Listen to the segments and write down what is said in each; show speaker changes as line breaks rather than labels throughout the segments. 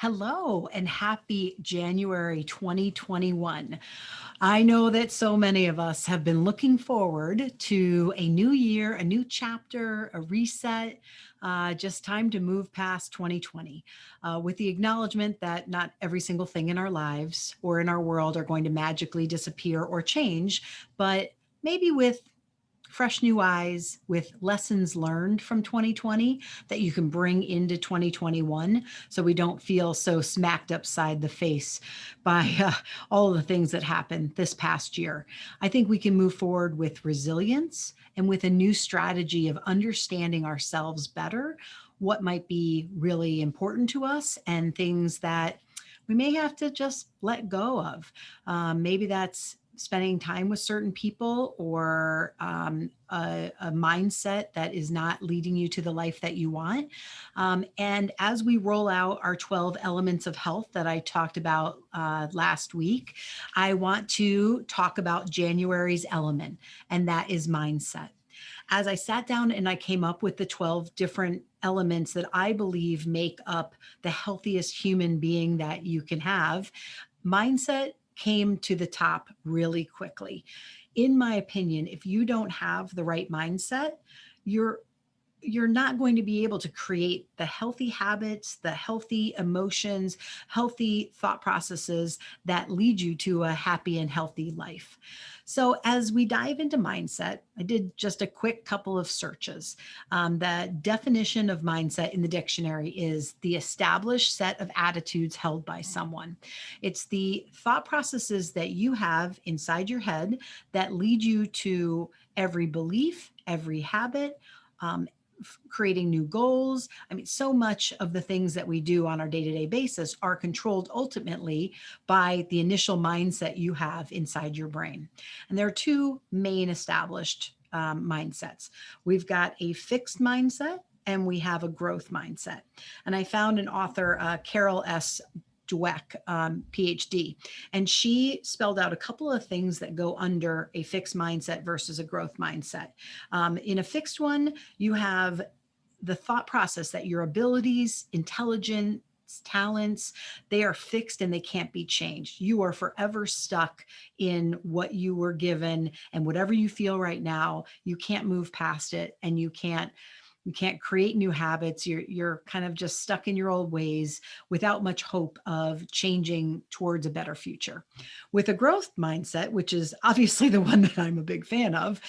Hello and happy January 2021. I know that so many of us have been looking forward to a new year, a new chapter, a reset, just time to move past 2020 with the acknowledgement that not every single thing in our lives or in our world are going to magically disappear or change, but maybe with fresh new eyes with lessons learned from 2020 that you can bring into 2021 so we don't feel so smacked upside the face by all the things that happened this past year. I think we can move forward with resilience and with a new strategy of understanding ourselves better, what might be really important to us, and things that we may have to just let go of. Maybe that's spending time with certain people or a mindset that is not leading you to the life that you want. And as we roll out our 12 elements of health that I talked about last week, I want to talk about January's element, and that is mindset. As I sat down and I came up with the 12 different elements that I believe make up the healthiest human being that you can have, mindset came to the top really quickly. In my opinion, if you don't have the right mindset, you're you're not going to be able to create the healthy habits, the healthy emotions, healthy thought processes that lead you to a happy and healthy life. So, as we dive into mindset, I did just a quick couple of searches. The definition of mindset in the dictionary is the established set of attitudes held by someone. It's the thought processes that you have inside your head that lead you to every belief, every habit, um, creating new goals. I mean, so much of the things that we do on our day to day basis are controlled ultimately by the initial mindset you have inside your brain. And there are two main established mindsets. We've got a fixed mindset and we have a growth mindset. And I found an author, Carol S. Dweck, PhD, and she spelled out a couple of things that go under a fixed mindset versus a growth mindset. In a fixed one, you have the thought process that your abilities, intelligence, talents, they are fixed and they can't be changed. You are forever stuck in what you were given, and whatever you feel right now, you can't move past it, and you can't create new habits. You're kind of just stuck in your old ways without much hope of changing towards a better future. With a growth mindset, which is obviously the one that I'm a big fan of,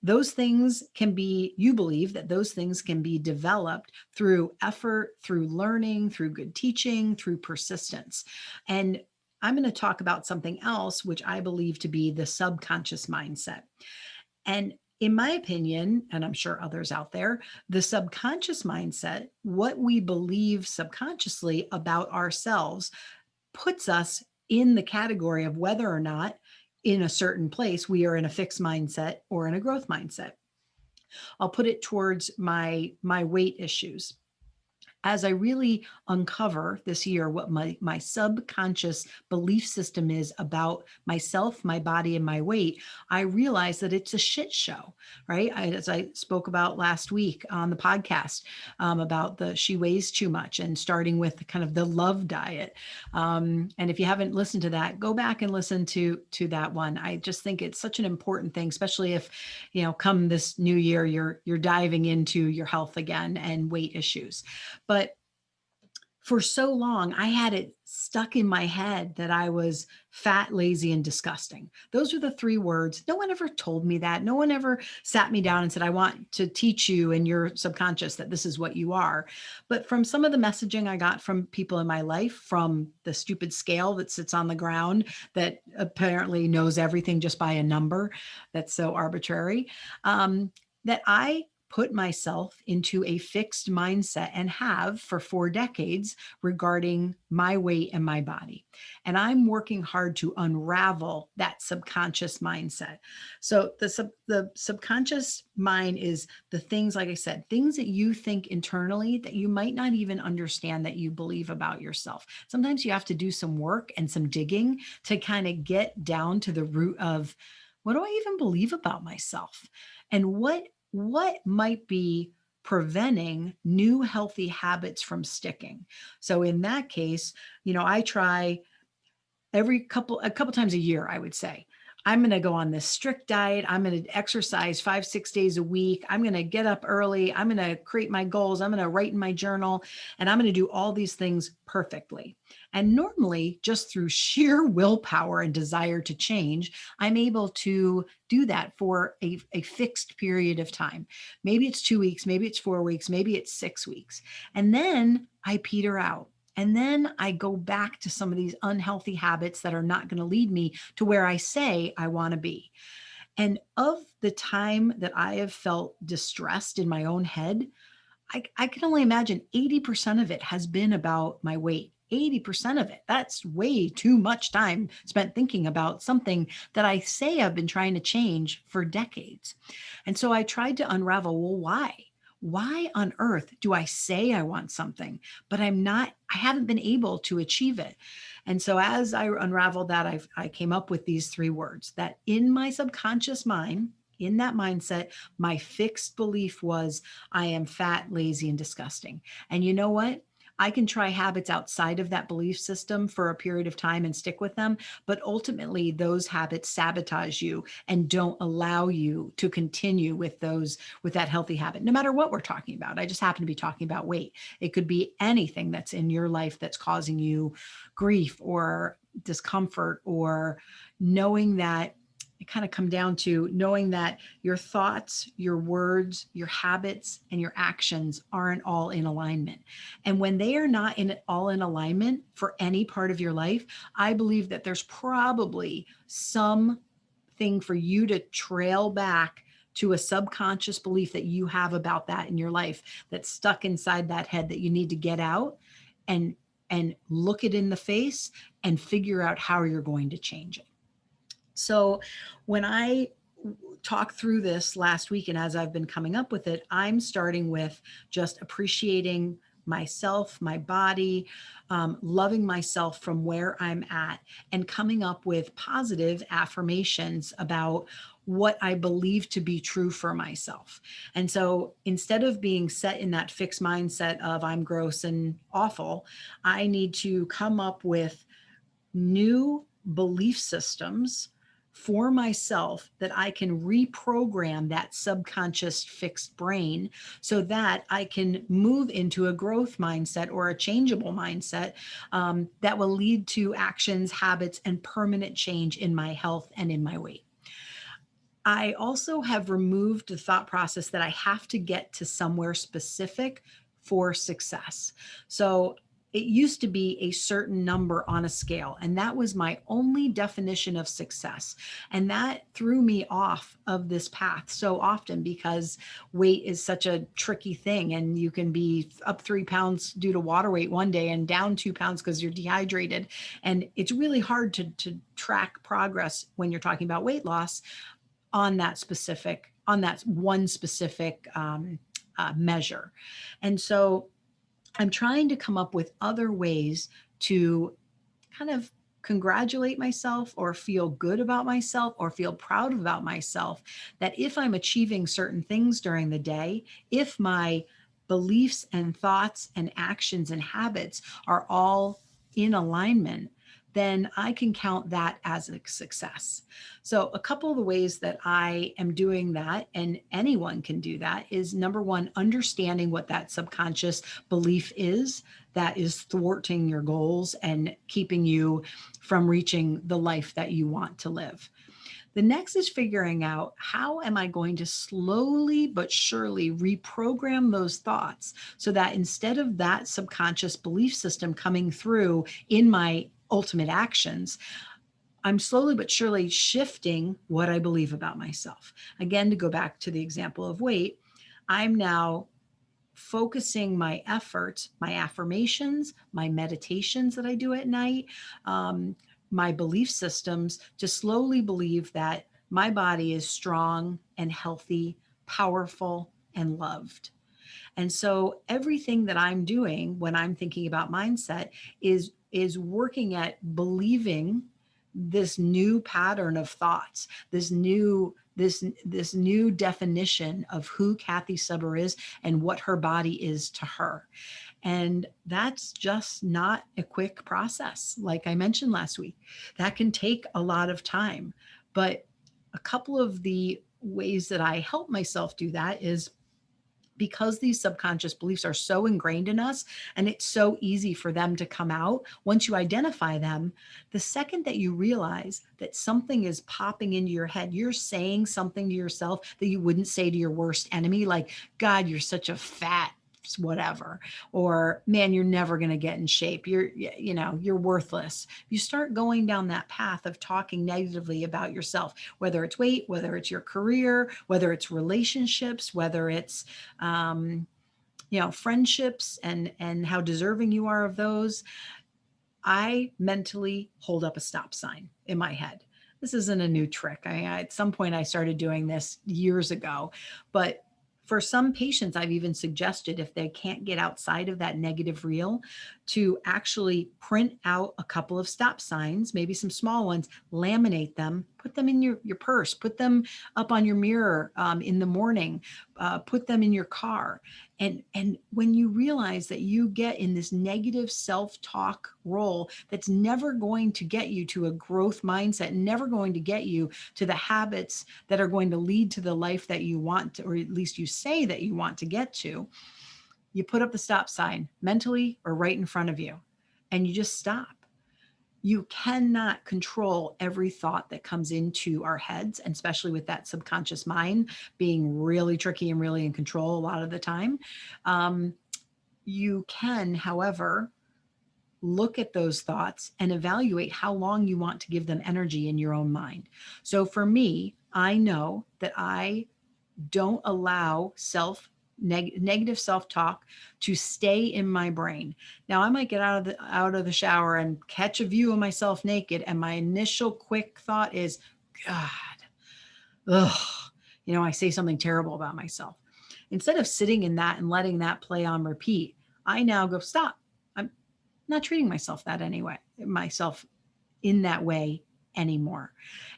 those things can be, you believe that those things can be developed through effort, through learning, through good teaching, through persistence. And I'm going to talk about something else, which I believe to be the subconscious mindset. And in my opinion, and I'm sure others out there, the subconscious mindset, what we believe subconsciously about ourselves, puts us in the category of whether or not in a certain place we are in a fixed mindset or in a growth mindset. I'll put it towards my weight issues. As I really uncover this year what my subconscious belief system is about myself, my body, and my weight, I realize that it's a shit show, right? As I spoke about last week on the podcast, about the she weighs too much, and starting with kind of the love diet. And if you haven't listened to that, go back and listen to that one. I just think it's such an important thing, especially if, come this new year, you're diving into your health again and weight issues. But for so long, I had it stuck in my head that I was fat, lazy, and disgusting. Those are the three words. No one ever told me that. No one ever sat me down and said, I want to teach you in your subconscious that this is what you are. But from some of the messaging I got from people in my life, from the stupid scale that sits on the ground that apparently knows everything just by a number that's so arbitrary, that I put myself into a fixed mindset and have for 4 decades regarding my weight and my body. And I'm working hard to unravel that subconscious mindset. So the subconscious mind is the things, like I said, things that you think internally that you might not even understand that you believe about yourself. Sometimes you have to do some work and some digging to kind of get down to the root of, what do I even believe about myself? And what might be preventing new healthy habits from sticking. So in that case, I try a couple times a year, I would say. I'm going to go on this strict diet. I'm going to exercise 5, 6 days a week. I'm going to get up early. I'm going to create my goals. I'm going to write in my journal, and I'm going to do all these things perfectly. And normally, just through sheer willpower and desire to change, I'm able to do that for a fixed period of time. Maybe it's 2 weeks, maybe it's 4 weeks, maybe it's 6 weeks. And then I peter out. And then I go back to some of these unhealthy habits that are not going to lead me to where I say I want to be. And of the time that I have felt distressed in my own head, I can only imagine 80% of it has been about my weight. 80% of it. That's way too much time spent thinking about something that I say I've been trying to change for decades. And so I tried to unravel, well, why? Why on earth do I say I want something, but I haven't been able to achieve it? And so as I unraveled that, I came up with these 3 words that in my subconscious mind, in that mindset, my fixed belief was I am fat, lazy, and disgusting. And you know what? I can try habits outside of that belief system for a period of time and stick with them, but ultimately those habits sabotage you and don't allow you to continue with that healthy habit, no matter what we're talking about. I just happen to be talking about weight. It could be anything that's in your life that's causing you grief or discomfort, or knowing that it kind of come down to knowing that your thoughts, your words, your habits, and your actions aren't all in alignment. And when they are not all in alignment for any part of your life, I believe that there's probably something for you to trail back to a subconscious belief that you have about that in your life that's stuck inside that head that you need to get out and look it in the face and figure out how you're going to change it. So when I talked through this last week, and as I've been coming up with it, I'm starting with just appreciating myself, my body, loving myself from where I'm at, and coming up with positive affirmations about what I believe to be true for myself. And so instead of being set in that fixed mindset of I'm gross and awful, I need to come up with new belief systems for myself that I can reprogram that subconscious fixed brain so that I can move into a growth mindset or a changeable mindset that will lead to actions, habits, and permanent change in my health and in my weight. I also have removed the thought process that I have to get to somewhere specific for success. So it used to be a certain number on a scale, and that was my only definition of success. And that threw me off of this path so often because weight is such a tricky thing. And you can be up 3 pounds due to water weight one day and down 2 pounds because you're dehydrated. And it's really hard to track progress when you're talking about weight loss on that one specific measure. And so I'm trying to come up with other ways to kind of congratulate myself or feel good about myself or feel proud about myself, that if I'm achieving certain things during the day, if my beliefs and thoughts and actions and habits are all in alignment, then I can count that as a success. So a couple of the ways that I am doing that, and anyone can do that, is number one, understanding what that subconscious belief is that is thwarting your goals and keeping you from reaching the life that you want to live. The next is figuring out, how am I going to slowly but surely reprogram those thoughts so that instead of that subconscious belief system coming through in my ultimate actions, I'm slowly but surely shifting what I believe about myself. Again, to go back to the example of weight, I'm now focusing my efforts, my affirmations, my meditations that I do at night, my belief systems, to slowly believe that my body is strong and healthy, powerful, and loved. And so everything that I'm doing when I'm thinking about mindset is working at believing this new pattern of thoughts, this new this new definition of who Cathy Suber is and what her body is to her. And that's just not a quick process. Like I mentioned last week, that can take a lot of time. But a couple of the ways that I help myself do that is because these subconscious beliefs are so ingrained in us and it's so easy for them to come out. Once you identify them, the second that you realize that something is popping into your head, you're saying something to yourself that you wouldn't say to your worst enemy, like, God, you're such a fat whatever, or man, you're never going to get in shape, you're worthless. You start going down that path of talking negatively about yourself, whether it's weight, whether it's your career, whether it's relationships, whether it's friendships, and how deserving you are of those. I mentally hold up a stop sign in my head. This isn't a new trick. At some point, I started doing this years ago, but for some patients, I've even suggested, if they can't get outside of that negative reel, to actually print out a couple of stop signs, maybe some small ones, laminate them, put them in your purse, put them up on your mirror in the morning, put them in your car. And when you realize that you get in this negative self-talk role, that's never going to get you to a growth mindset, never going to get you to the habits that are going to lead to the life that you want to, or at least you say that you want to get to, you put up the stop sign mentally or right in front of you, and you just stop. You cannot control every thought that comes into our heads, and especially with that subconscious mind being really tricky and really in control a lot of the time. Um, you can, however, look at those thoughts and evaluate how long you want to give them energy in your own mind. So for me, I know that I don't allow negative self-talk to stay in my brain. Now I might get out of the shower and catch a view of myself naked, and my initial quick thought is, God, ugh, I say something terrible about myself. Instead of sitting in that and letting that play on repeat, I now go, stop. I'm not treating myself in that way anymore.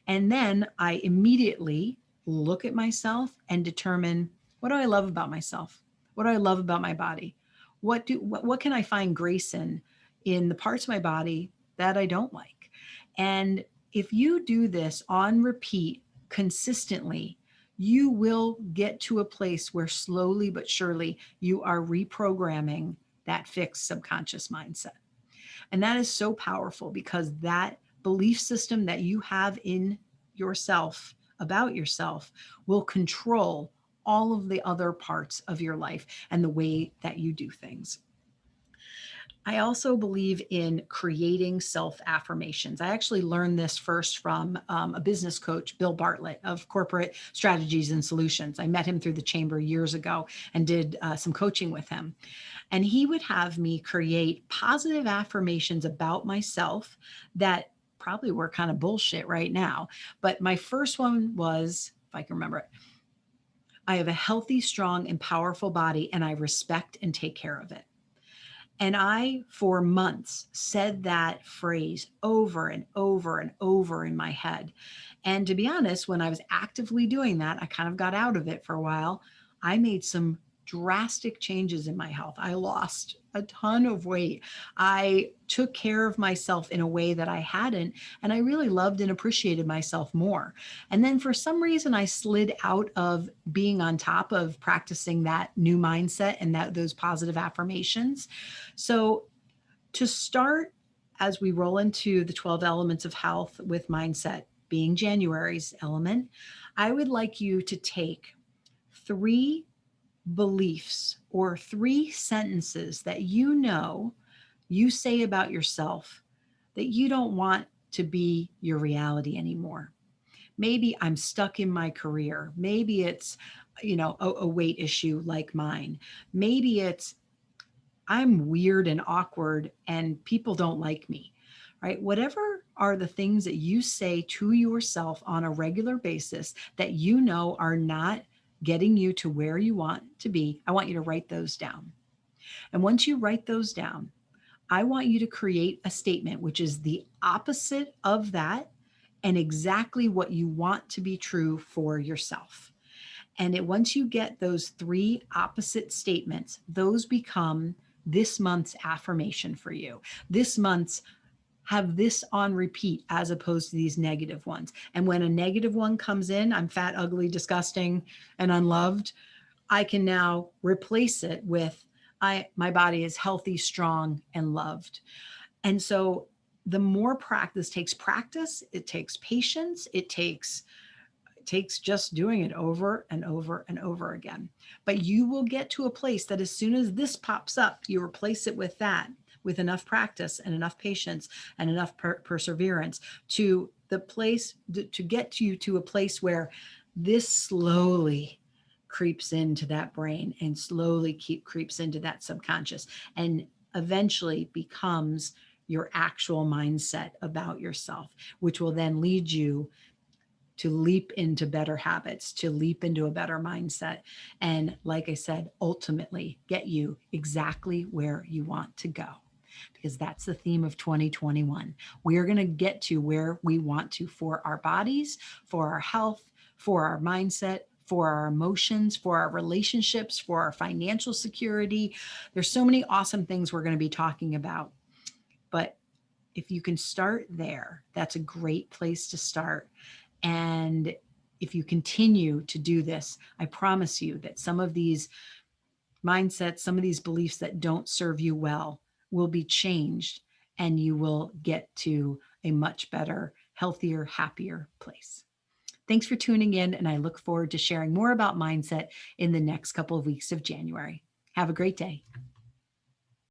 And then I immediately look at myself and determine, what do I love about myself? What do I love about my body? What can I find grace in the parts of my body that I don't like? And if you do this on repeat consistently, you will get to a place where slowly but surely you are reprogramming that fixed subconscious mindset. And that is so powerful, because that belief system that you have in yourself about yourself will control all of the other parts of your life and the way that you do things. I also believe in creating self affirmations. I actually learned this first from a business coach, Bill Bartlett of Corporate Strategies and Solutions. I met him through the chamber years ago and did some coaching with him. And he would have me create positive affirmations about myself that probably were kind of bullshit right now. But my first one was, if I can remember it, I have a healthy, strong, and powerful body, and I respect and take care of it. And I, for months, said that phrase over and over and over in my head. And to be honest, when I was actively doing that, I kind of got out of it for a while. I made some drastic changes in my health. I lost a ton of weight. I took care of myself in a way that I hadn't, and I really loved and appreciated myself more. And then for some reason, I slid out of being on top of practicing that new mindset and those positive affirmations. So to start, as we roll into the 12 elements of health with mindset being January's element, I would like you to take 3 beliefs or 3 sentences that you say about yourself that you don't want to be your reality anymore. Maybe I'm stuck in my career. Maybe it's, a weight issue like mine. Maybe it's I'm weird and awkward and people don't like me, right? Whatever are the things that you say to yourself on a regular basis that you know are not getting you to where you want to be, I want you to write those down. And once you write those down, I want you to create a statement which is the opposite of that and exactly what you want to be true for yourself. And once you get those three opposite statements, those become this month's affirmation for you. This month's have this on repeat as opposed to these negative ones. And when a negative one comes in, I'm fat, ugly, disgusting, and unloved, I can now replace it with my body is healthy, strong, and loved. And so the more practice, it takes patience, it takes just doing it over and over and over again. But you will get to a place that as soon as this pops up, you replace it with that, with enough practice and enough patience and enough perseverance to the place to get you to a place where this slowly creeps into that brain and slowly creeps into that subconscious and eventually becomes your actual mindset about yourself, which will then lead you to leap into better habits, to leap into a better mindset. And like I said, ultimately get you exactly where you want to go. Because that's the theme of 2021. We are going to get to where we want to for our bodies, for our health, for our mindset, for our emotions, for our relationships, for our financial security. There's so many awesome things we're going to be talking about. But if you can start there, that's a great place to start. And if you continue to do this, I promise you that some of these mindsets, some of these beliefs that don't serve you well will be changed and you will get to a much better, healthier, happier place. Thanks for tuning in, and I look forward to sharing more about mindset in the next couple of weeks of January. Have a great day.